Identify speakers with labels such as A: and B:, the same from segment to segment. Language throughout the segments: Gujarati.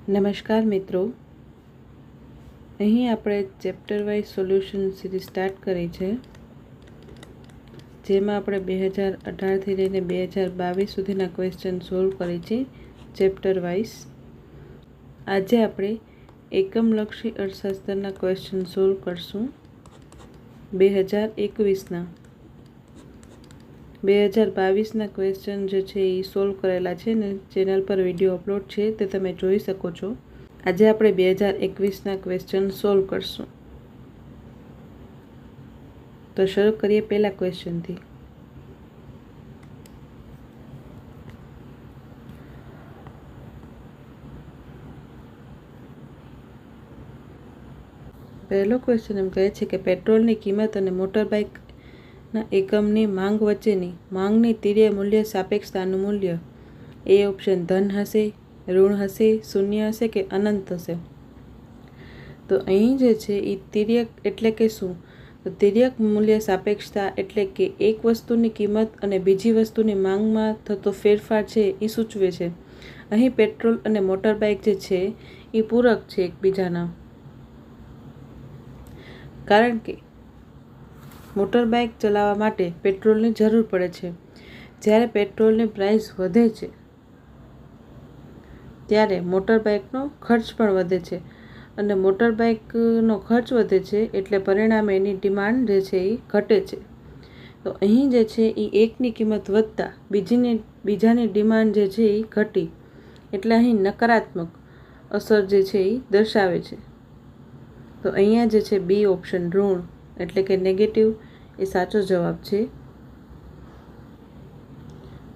A: નમસ્કાર મિત્રો, અહીં આપણે chapter wise solution series start કરી છે, જેમાં આપણે 2018થી લઈને 2022 સુધીના ક્વેશ્ચન સોલ્વ કરી છે ચેપ્ટર વાઇઝ. આજે આપણે એકમલક્ષી અર્થશાસ્ત્રના ક્વેશ્ચન સોલ્વ કરશું 2021ના. 2022ના ક્વેશ્ચન જે છે એ સોલ્વ કરેલા છે ને ચેનલ પર વિડીયો અપલોડ છે, તે તમે જોઈ શકો છો. આજે આપણે 2021ના ક્વેશ્ચન સોલ્વ કરશું. તો શરૂ કરીએ પહેલા ક્વેશ્ચનથી. પહેલો ક્વેશ્ચન એમ કહે છે કે પેટ્રોલની કિંમત અને મોટરબાઇકના એકમની માંગ વચ્ચેની માંગની તીર્ય મૂલ્ય સાપેક્ષતાનું મૂલ્ય એ ઓપ્શન ધન હશે, ઋણ હશે, શૂન્ય હશે કે અનંત હશે. તો અહીં જે છે એ તિર્યક એટલે કે શું? તો તિર્યક મૂલ્ય સાપેક્ષતા એટલે કે એક વસ્તુની કિંમત અને બીજી વસ્તુની માંગમાં થતો ફેરફાર છે એ સૂચવે છે. અહીં પેટ્રોલ અને મોટરબાઇક જે છે એ પૂરક છે એકબીજાના, કારણ કે મોટરબાઇક ચલાવવા માટે પેટ્રોલની જરૂર પડે છે. જ્યારે પેટ્રોલની પ્રાઇસ વધે છે ત્યારે મોટરબાઇકનો ખર્ચ પણ વધે છે, અને મોટરબાઇકનો ખર્ચ વધે છે એટલે પરિણામે એની ડિમાન્ડ જે છે એ ઘટે છે. તો અહીં જે છે એ એકની કિંમત વધતા બીજાની ડિમાન્ડ જે છે એ ઘટી, એટલે અહીં નકારાત્મક અસર જે છે એ દર્શાવે છે. તો અહીંયા જે છે બી ઓપ્શન ઋણ એટલે કે નેગેટિવ એ સાચો જવાબ છે.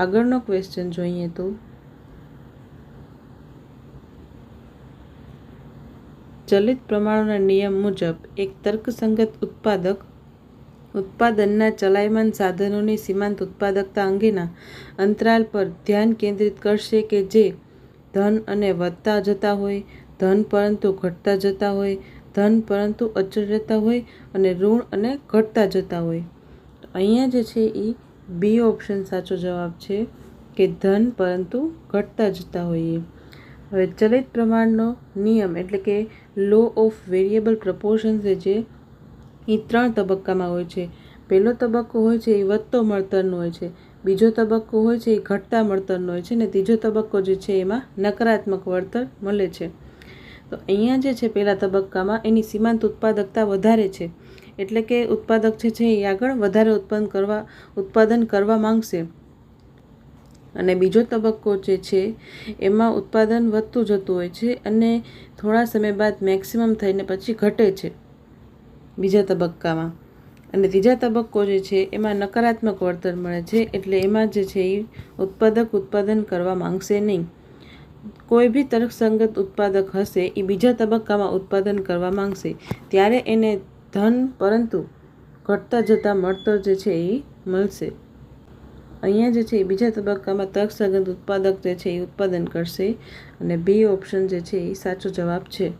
A: આગળનો ક્વેશ્ચન જોઈએ તો ચલિત પ્રમાણોના નિયમ મુજબ એક તર્કસંગત ઉત્પાદક ઉત્પાદનના ચલાયમાન સાધનોની સીમાંત ઉત્પાદકતા અંગેના અંતરાલ પર ધ્યાન કેન્દ્રિત કરશે કે જે ધન અને વધતા જતા હોય, ધન પરંતુ ઘટતા જતા હોય, ધન પરંતુ અચળ રહેતા હોય અને ઋણ અને ઘટતા જતા હોય. તો અહીંયા જે છે એ બી ઓપ્શન સાચો જવાબ છે કે ધન પરંતુ ઘટતા જતા હોઈએ. હવે ચલિત પ્રમાણનો નિયમ એટલે કે લો ઓફ વેરિયેબલ પ્રપોર્શન છે એ 3 તબક્કામાં હોય છે. પહેલો તબક્કો હોય છે એ વધતો મળતરનો હોય છે, બીજો તબક્કો હોય છે એ ઘટતા મળતરનો હોય છે, અને ત્રીજો તબક્કો જે છે એમાં નકારાત્મક વળતર મળે છે. તો અહીંયા જે છે પહેલા તબક્કામાં એની સીમાંત ઉત્પાદકતા વધારે છે, એટલે કે ઉત્પાદક જે છે એ આગળ વધારે ઉત્પાદન કરવા માંગશે, અને બીજો તબક્કો જે છે એમાં ઉત્પાદન વધતું જતું હોય છે અને થોડા સમય બાદ મેક્સિમમ થઈને પછી ઘટે છે બીજા તબક્કામાં, અને ત્રીજા તબક્કો જે છે એમાં નકારાત્મક વળતર મળે છે, એટલે એમાં જે છે એ ઉત્પાદક ઉત્પાદન કરવા માંગશે નહીં. કોઈ બી તર્કસંગત ઉત્પાદક હશે એ બીજા તબક્કામાં ઉત્પાદન કરવા માંગશે, ત્યારે એને ધન પરંતુ ઘટતા જતા મળતર જે છે એ મળશે. અહીંયા જે છે એ બીજા તબક્કામાં તર્કસંગત ઉત્પાદક જે છે એ ઉત્પાદન કરશે, અને બી ઓપ્શન જે છે એ સાચો જવાબ છે.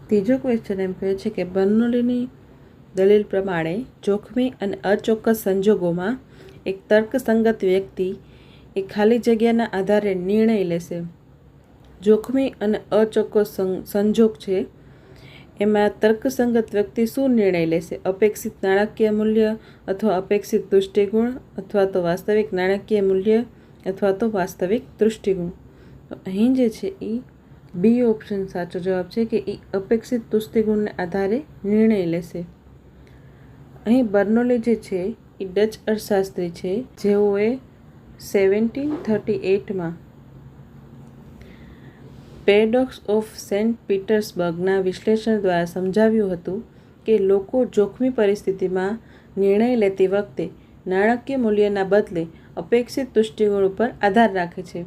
A: ત્રીજો ક્વેશ્ચન એમ કહે છે કે બર્નોલીની દલીલ પ્રમાણે જોખમી અને અચોક્કસ સંજોગોમાં એક તર્કસંગત વ્યક્તિ એ ખાલી જગ્યાના આધારે નિર્ણય લેશે. જોખમી અને અચોક્કસ સંજોગ છે એમાં તર્કસંગત વ્યક્તિ શું નિર્ણય લેશે? અપેક્ષિત નાણાકીય મૂલ્ય અથવા અપેક્ષિત દૃષ્ટિગુણ, અથવા તો વાસ્તવિક નાણાકીય મૂલ્ય અથવા તો વાસ્તવિક દૃષ્ટિગુણ. તો અહીં જે છે એ બી ઓપ્શન સાચો જવાબ છે કે એ અપેક્ષિત દૃષ્ટિગુણને આધારે નિર્ણય લેશે. અહીં બર્નોલી જે છે એ ડચ અર્થશાસ્ત્રી છે, જેઓએ 1738માં પેરેડોક્સ ઓફ સેન્ટ પીટર્સબર્ગના વિશ્લેષણ દ્વારા સમજાવ્યું હતું કે લોકો જોખમી પરિસ્થિતિમાં નિર્ણય લેતી વખતે નાણાકીય મૂલ્યના બદલે અપેક્ષિત દૃષ્ટિગુણ ઉપર આધાર રાખે છે.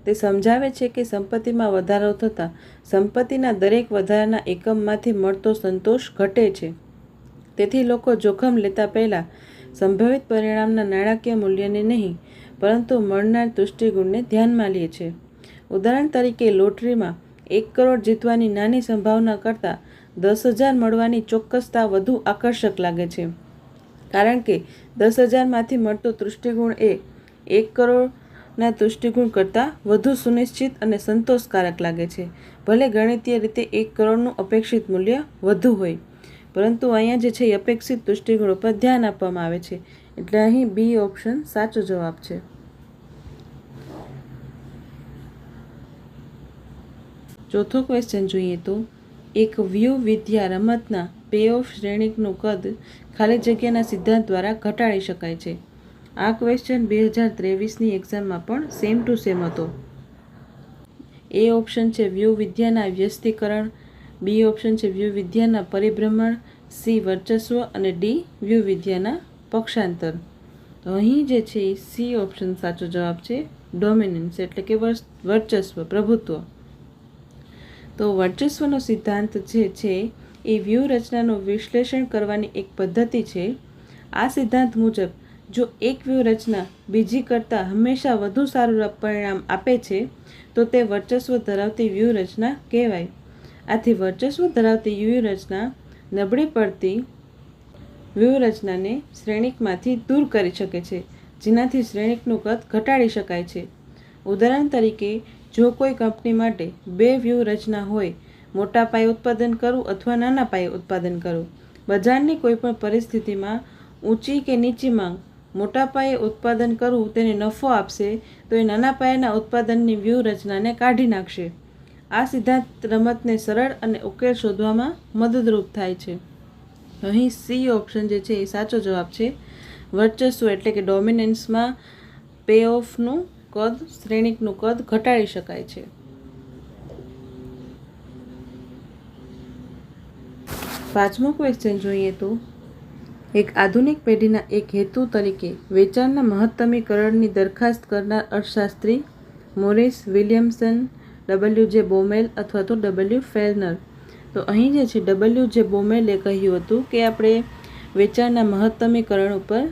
A: તે સમજાવે છે કે સંપત્તિમાં વધારો થતાં સંપત્તિના દરેક વધારાના એકમમાંથી મળતો સંતોષ ઘટે છે. તેથી લોકો જોખમ લેતા પહેલાં સંભવિત પરિણામના નાણાકીય મૂલ્યને નહીં, પરંતુ મળનાર દૃષ્ટિગુણને ધ્યાનમાં લે છે. ઉદાહરણ તરીકે, લોટરીમાં 1 કરોડ જીતવાની નાની સંભાવના કરતાં 10,000 મળવાની ચોક્કસતા વધુ આકર્ષક લાગે છે, કારણ કે 10,000માંથી મળતો દૃષ્ટિગુણ એ 1 કરોડ ના દૃષ્ટિકોણ કરતાં વધુ સુનિશ્ચિત અને સંતોષકારક લાગે છે. ભલે ગણિતીય રીતે 1 કરોડનું અપેક્ષિત મૂલ્ય વધુ હોય, પરંતુ અહીંયા જે છે એ અપેક્ષિત દૃષ્ટિકોણ પર ધ્યાન આપવામાં આવે છે. એટલે અહીં બી ઓપ્શન સાચો જવાબ છે. ચોથો ક્વેશ્ચન જોઈએ તો, એક વ્યૂ વિદ્યા રમતના પે ઓફ શ્રેણીકનું કદ ખાલી જગ્યાના સિદ્ધાંત દ્વારા ઘટાડી શકાય છે. આ ક્વેશ્ચન 2023ની એક્ઝામમાં પણ સેમ ટુ સેમ હતો. એ ઓપ્શન છે વ્યૂ વિદ્યાના વ્યસ્તીકરણ, બી ઓપ્શન છે વ્યૂ વિદ્યાના પરિભ્રમણ, સી વર્ચસ્વ અને ડી વ્યૂ વિદ્યાના પક્ષાંતર. તો અહીં જે છે એ સી ઓપ્શન સાચો જવાબ છે, ડોમિનન્સ એટલે કે વર્ચસ્વ, પ્રભુત્વ. તો વર્ચસ્વનો સિદ્ધાંત જે છે એ વ્યૂહરચનાનું વિશ્લેષણ કરવાની એક પદ્ધતિ છે. આ સિદ્ધાંત મુજબ જો એક વ્યૂહરચના બીજી કરતાં હંમેશા વધુ સારું પરિણામ આપે છે તો તે વર્ચસ્વ ધરાવતી વ્યૂહરચના કહેવાય. આથી વર્ચસ્વ ધરાવતી વ્યૂહરચના નબળી પડતી વ્યૂહરચનાને શ્રેણીકમાંથી દૂર કરી શકે છે, જેનાથી શ્રેણીકનું કદ ઘટાડી શકાય છે. ઉદાહરણ તરીકે, જો કોઈ કંપની માટે 2 વ્યૂહરચના હોય, મોટા પાયે ઉત્પાદન કરવું અથવા નાના પાયે ઉત્પાદન કરવું, બજારની કોઈપણ પરિસ્થિતિમાં ઊંચી કે નીચી માંગ મોટા પાયે ઉત્પાદન કરવું તેને નફો આપશે, તો એ નાના પાયાના ઉત્પાદનની વ્યૂહરચનાને કાઢી નાખશે. આ સિદ્ધાંત રમતને સરળ અને ઉકેલ શોધવામાં મદદરૂપ થાય છે. અહીં સી ઓપ્શન જે છે એ સાચો જવાબ છે. વર્ચસ્વ એટલે કે ડોમિનન્સમાં પે ઓફનું કદ, શ્રેણીકનું કદ ઘટાડી શકાય છે. પાંચમો ક્વેશ્ચન જોઈએ તો, એક આધુનિક પેઢીના એક હેતુ તરીકે વેચાણના મહત્તમીકરણની દરખાસ્ત કરનાર અર્થશાસ્ત્રી મોરિસ વિલિયમસન, ડબલ્યુ.જે. બોમેલ અથવા તો ડબલ્યુ. ફેલનર. તો અહીં જે છે ડબલ્યુ.જે. બોમેલે કહ્યું હતું કે આપણે વેચાણના મહત્તમીકરણ ઉપર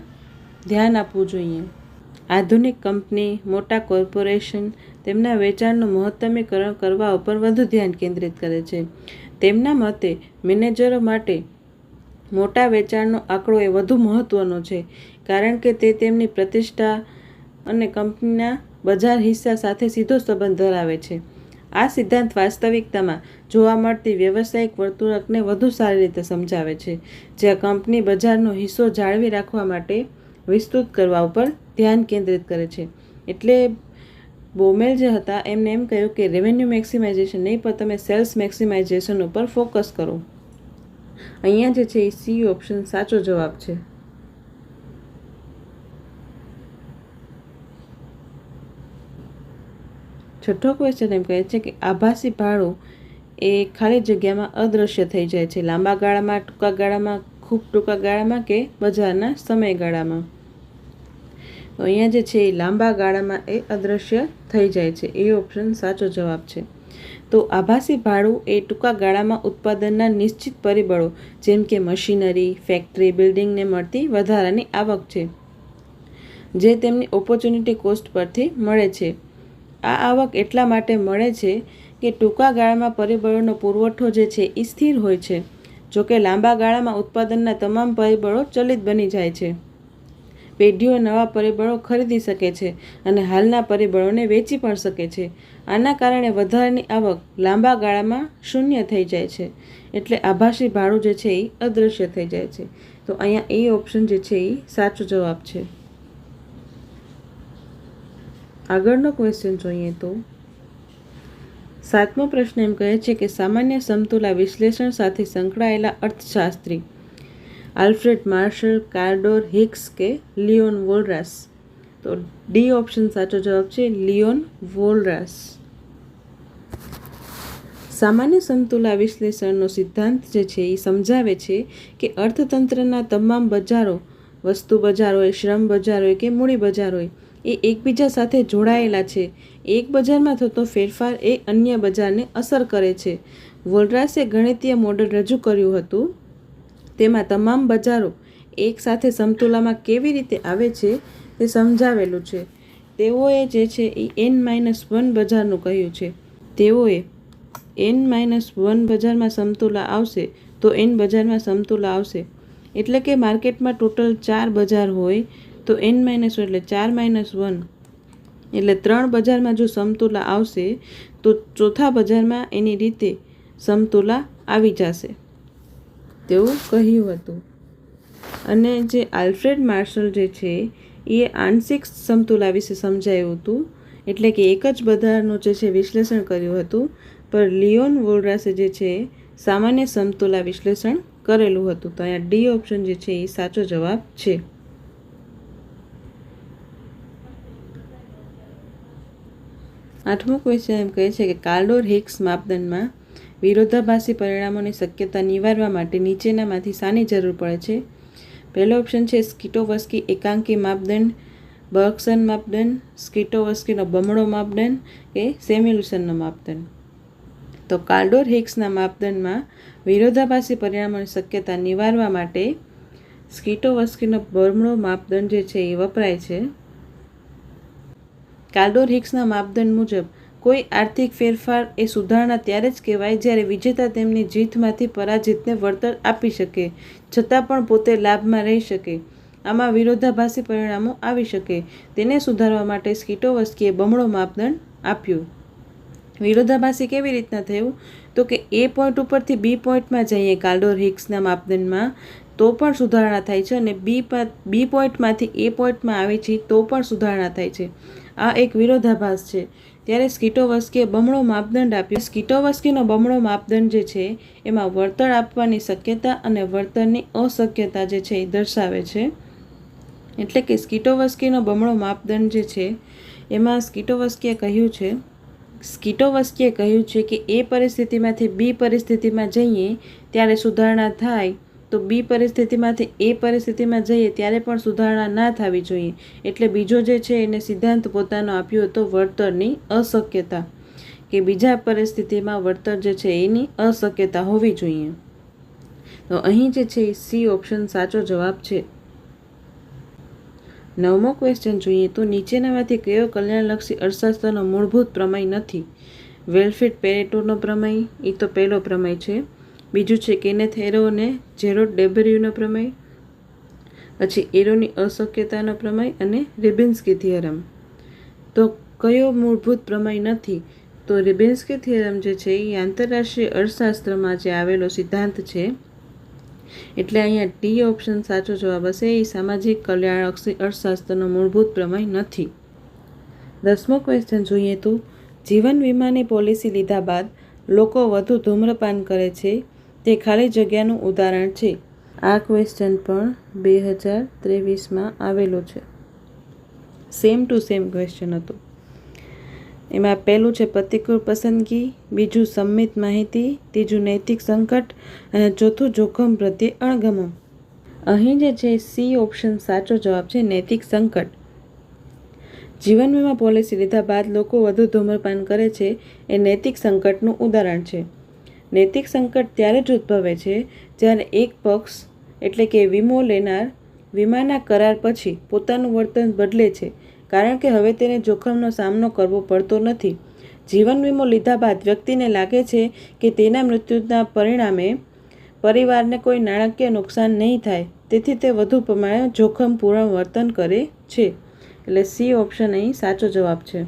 A: ધ્યાન આપવું જોઈએ. આધુનિક કંપની, મોટા કોર્પોરેશન તેમના વેચાણનું મહત્તમીકરણ કરવા ઉપર વધુ ધ્યાન કેન્દ્રિત કરે છે. તેમના મતે મેનેજરો માટે મોટા વેચાણનો આંકડો એ વધુ મહત્ત્વનો છે, કારણ કે તે તેમની પ્રતિષ્ઠા અને કંપનીના બજાર હિસ્સા સાથે સીધો સંબંધ ધરાવે છે. આ સિદ્ધાંત વાસ્તવિકતામાં જોવા મળતી વ્યવસાયિક વર્તણૂકને વધુ સારી રીતે સમજાવે છે, જ્યાં કંપની બજારનો હિસ્સો જાળવી રાખવા માટે વિસ્તૃત કરવા ઉપર ધ્યાન કેન્દ્રિત કરે છે. એટલે બોમેલ જે હતા એમને એમ કહ્યું કે રેવન્યુ મેક્સિમાઇઝેશન નહીં, પણ તમે સેલ્સ મેક્સિમાઇઝેશન ઉપર ફોકસ કરો. અહીંયા જે છે એ સી ઓપ્શન સાચો જવાબ છે. છઠ્ઠો ક્વેશ્ચન એમ કહે છે કે આભાસી ભાડું એ ખાલી જગ્યામાં અદૃશ્ય થઈ જાય છે, લાંબા ગાળામાં, ટૂંકા ગાળામાં, ખૂબ ટૂંકા ગાળામાં કે બજારના સમયગાળામાં. તો અહીંયા જે છે એ લાંબા ગાળામાં એ અદૃશ્ય થઈ જાય છે. એ ઓપ્શન સાચો જવાબ છે. તો આભાસી ભાડું એ ટૂંકા ગાળામાં ઉત્પાદનના નિશ્ચિત પરિબળો જેમ કે મશીનરી, ફેક્ટરી, બિલ્ડિંગને મળતી વધારાની આવક છે, જે તેમની ઓપોર્ચ્યુનિટી કોસ્ટ પરથી મળે છે. આ આવક એટલા માટે મળે છે કે ટૂંકા ગાળામાં પરિબળોનો પુરવઠો જે છે એ સ્થિર હોય છે, જોકે લાંબા ગાળામાં ઉત્પાદનના તમામ પરિબળો ચલિત બની જાય છે. પેઢીઓ નવા પરિબળો ખરીદી શકે છે અને હાલના પરિબળોને વેચી પણ શકે છે. આના કારણે વધારાની આવક લાંબા ગાળામાં શૂન્ય થઈ જાય છે. એટલે આભાસી ભાડું જે છે એ અદૃશ્ય થઈ જાય છે. તો અહીંયા એ ઓપ્શન જે છે એ સાચો જવાબ છે. આગળનો ક્વેશ્ચન જોઈએ તો, 7મો પ્રશ્ન એમ કહે છે કે સામાન્ય સમતુલા વિશ્લેષણ સાથે સંકળાયેલા અર્થશાસ્ત્રી આલ્ફ્રેડ માર્શલ, કાર્ડોર હિક્સ કે લિયોન વોલરાસ. તો ડી ઓપ્શન સાચો જવાબ છે, લિયોન વોલરાસ. સામાન્ય સમતુલા વિશ્લેષણનો સિદ્ધાંત જે છે એ સમજાવે છે કે અર્થતંત્રના તમામ બજારો, વસ્તુ બજાર હોય, શ્રમ બજાર હોય કે મૂડી બજાર હોય, એ એકબીજા સાથે જોડાયેલા છે. એક બજારમાં થતો ફેરફાર એ અન્ય બજારને અસર કરે છે. વોલરાસે ગણિતીય મોડેલ રજૂ કર્યું હતું. તેમાં તમામ બજારો એક સાથે સમતુલામાં કેવી રીતે આવે છે તે સમજાવેલું છે. તેઓએ જે છે એ N-1 બજારનું કહ્યું છે. તેઓએ N-1 બજારમાં સમતુલા આવશે તો N બજારમાં સમતુલા આવશે. એટલે કે માર્કેટમાં ટોટલ 4 બજાર હોય તો N-1 એટલે 4 - 1 એટલે 3 બજારમાં જો સમતુલા આવશે તો ચોથા બજારમાં એની રીતે સમતુલા આવી જશે તેવું કહ્યું હતું. અને જે આલ્ફ્રેડ માર્શલ જે છે એ આંશિક સમતુલા વિશે સમજાયું હતું, એટલે કે એક જ બજારનું જે છે વિશ્લેષણ કર્યું હતું, પણ લિયોન વોલ્રાસે જે છે સામાન્ય સમતુલા વિશ્લેષણ કરેલું હતું. તો અહીંયા ડી ઓપ્શન જે છે એ સાચો જવાબ છે. આઠમો ક્વેશ્ચન એમ કહે છે કે કાર્ડોર-હિક્સ માપદંડમાં વિરોધાભાસી પરિણામોની શક્યતા નિવારવા માટે નીચેનામાંથી શાની જરૂર પડે છે? પહેલો ઓપ્શન છે સ્કિટોવસ્કી એકાંકી માપદંડ, બર્કસન માપદંડ, સ્કિટોવસ્કીનો બમણો માપદંડ કે સેમ્યુલસનનો માપદંડ. તો કાર્ડોર-હિક્સના માપદંડમાં વિરોધાભાસી પરિણામોની શક્યતા નિવારવા માટે સ્કિટોવસ્કીનો બમણો માપદંડ જે છે એ વપરાય છે. કાર્ડોર-હિક્સના માપદંડ મુજબ કોઈ આર્થિક ફેરફાર એ સુધારણા ત્યારે જ કહેવાય જ્યારે વિજેતા તેમની જીતમાંથી પરાજિતને વળતર આપી શકે છતાં પણ પોતે લાભમાં રહી શકે. આમાં વિરોધાભાસી પરિણામો આવી શકે. તેને સુધારવા માટે સ્કિટોવસ્કીએ બમણો માપદંડ આપ્યો. વિરોધાભાસી કેવી રીતના થયું? તો કે એ પોઈન્ટ ઉપરથી બી પોઈન્ટમાં જઈએ કાર્ડોર-હિક્સના માપદંડમાં તો પણ સુધારણા થાય છે, અને બી પોઈન્ટમાંથી એ પોઈન્ટમાં આવે છે તો પણ સુધારણા થાય છે. આ એક વિરોધાભાસ છે. ત્યારે સ્કિટોવસ્કીએ બમણો માપદંડ આપ્યો. સ્કિટોવસ્કીનો બમણો માપદંડ જે છે એમાં વળતર આપવાની શક્યતા અને વળતરની અશક્યતા જે છે એ દર્શાવે છે. એટલે કે સ્કિટોવસ્કીનો બમણો માપદંડ જે છે એમાં સ્કિટોવસ્કીએ કહ્યું છે કે એ પરિસ્થિતિમાંથી બી પરિસ્થિતિમાં જઈએ ત્યારે સુધારણા થાય, તો બી પરિસ્થિતિમાંથી એ પરિસ્થિતિમાં જઈએ ત્યારે પણ સુધારણા ના થવી જોઈએ. એટલે બીજો જે છે એને સિદ્ધાંત પોતાનો આપ્યો હતો વળતરની અશક્યતા, કે બીજા પરિસ્થિતિમાં વળતર જે છે એની અશક્યતા હોવી જોઈએ. તો અહીં જે છે સી ઓપ્શન સાચો જવાબ છે. નવમો ક્વેશ્ચન જોઈએ તો નીચેનામાંથી કયો કલ્યાણલક્ષી અર્થશાસ્ત્રનો મૂળભૂત પ્રમેય નથી? વેલફેડ પેરેટોનો પ્રમેય, એ તો પહેલો પ્રમેય છે. બીજું છે કેનેથ એરો અને જેરોડ ડેબેરિયુનો પ્રમેય, પછી એરોની અશક્યતાનો પ્રમેય અને રિબિન્સ્કી થિયરમ. તો કયો મૂળભૂત પ્રમેય નથી? તો રિબિન્સ્કી થિયરમ જે છે એ આંતરરાષ્ટ્રીય અર્થશાસ્ત્રમાં જે આવેલો સિદ્ધાંત છે, એટલે અહીંયા ડી ઓપ્શન સાચો જવાબ હશે. એ સામાજિક કલ્યાણલક્ષી અર્થશાસ્ત્રનો મૂળભૂત પ્રમેય નથી. 10મો ક્વેશ્ચન જોઈએ તો જીવન વીમાની પોલિસી લીધા બાદ લોકો વધુ ધૂમ્રપાન કરે છે તે ખાલી જગ્યાનું ઉદાહરણ છે. આ ક્વેશ્ચન પણ 2023માં આવેલો છે. સેમ ટુ સેમ ક્વેશ્ચન હતો. એમાં પહેલું છે પ્રતિકૂળ પસંદગી, બીજું સંમિત માહિતી, ત્રીજું નૈતિક સંકટ અને ચોથું જોખમ પ્રત્યે અણગમો. અહીં જે છે સી ઓપ્શન સાચો જવાબ છે, નૈતિક સંકટ. જીવન વીમા પોલિસી લીધા બાદ લોકો વધુ ધૂમ્રપાન કરે છે એ નૈતિક સંકટનું ઉદાહરણ છે. નૈતિક સંકટ ત્યારે જ ઉદ્ભવે છે જ્યારે એક પક્ષ એટલે કે વીમો લેનાર વીમાના કરાર પછી પોતાનું વર્તન બદલે છે, કારણ કે હવે તેને જોખમનો સામનો કરવો પડતો નથી. જીવન વીમો લીધા બાદ વ્યક્તિને લાગે છે કે તેના મૃત્યુના પરિણામે પરિવારને કોઈ નાણાકીય નુકસાન નહીં થાય, તેથી તે વધુ પ્રમાણે જોખમપૂર્ણ વર્તન કરે છે. એટલે સી ઓપ્શન અહીં સાચો જવાબ છે.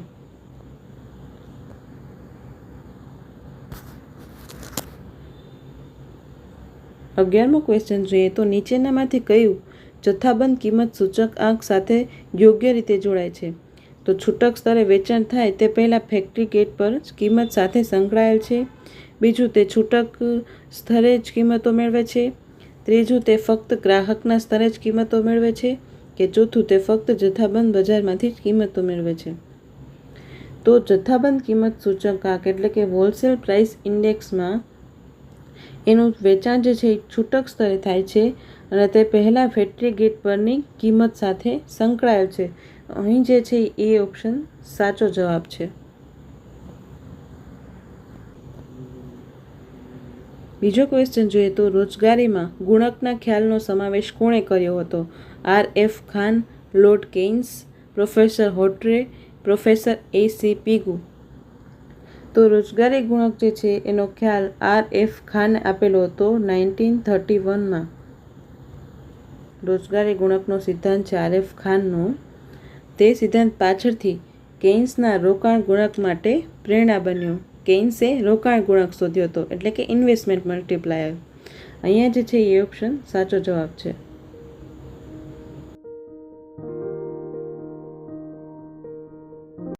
A: અગિયારમો ક્વેશ્ચન જોઈએ તો નીચેનામાંથી કયું જથ્થાબંધ કિંમત સૂચક આંક સાથે યોગ્ય રીતે જોડાય છે? તો છૂટક સ્તરે વેચાણ થાય તે પહેલાં ફેક્ટરી ગેટ પર જ કિંમત સાથે સંકળાયેલ છે. બીજું, તે છૂટક સ્તરે જ કિંમતો મેળવે છે. ત્રીજું, તે ફક્ત ગ્રાહકના સ્તરે જ કિંમતો મેળવે છે. કે ચોથું, તે ફક્ત જથ્થાબંધ બજારમાંથી જ કિંમતો મેળવે છે. તો જથ્થાબંધ કિંમત સૂચકાંક એટલે કે હોલસેલ પ્રાઇસ ઇન્ડેક્સમાં એનું વેચાણ જે છે એ છૂટક સ્તરે થાય છે અને તે પહેલાં ફેક્ટરી ગેટ પરની કિંમત સાથે સંકળાયેલ છે. અહીં જે છે એ ઓપ્શન સાચો જવાબ છે. બીજો ક્વેશ્ચન જોઈએ તો રોજગારીમાં ગુણકના ખ્યાલનો સમાવેશ કોણે કર્યો હતો? R.F. Khan, lord Keynes, professor Hawtrey, professor A.C. Pigou. તો રોજગારી ગુણક જે છે એનો ખ્યાલ R.F. ખાને આપેલો હતો 1931માં. રોજગારી ગુણકનો સિદ્ધાંત છે R.F. ખાનનો. તે સિદ્ધાંત પાછળથી કેઇન્સના રોકાણ ગુણક માટે પ્રેરણા બન્યું. કેઇન્સે રોકાણ ગુણક શોધ્યો હતો, એટલે કે ઇન્વેસ્ટમેન્ટ મલ્ટીપ્લાયર. અહીંયા જે છે એ ઓપ્શન સાચો જવાબ છે.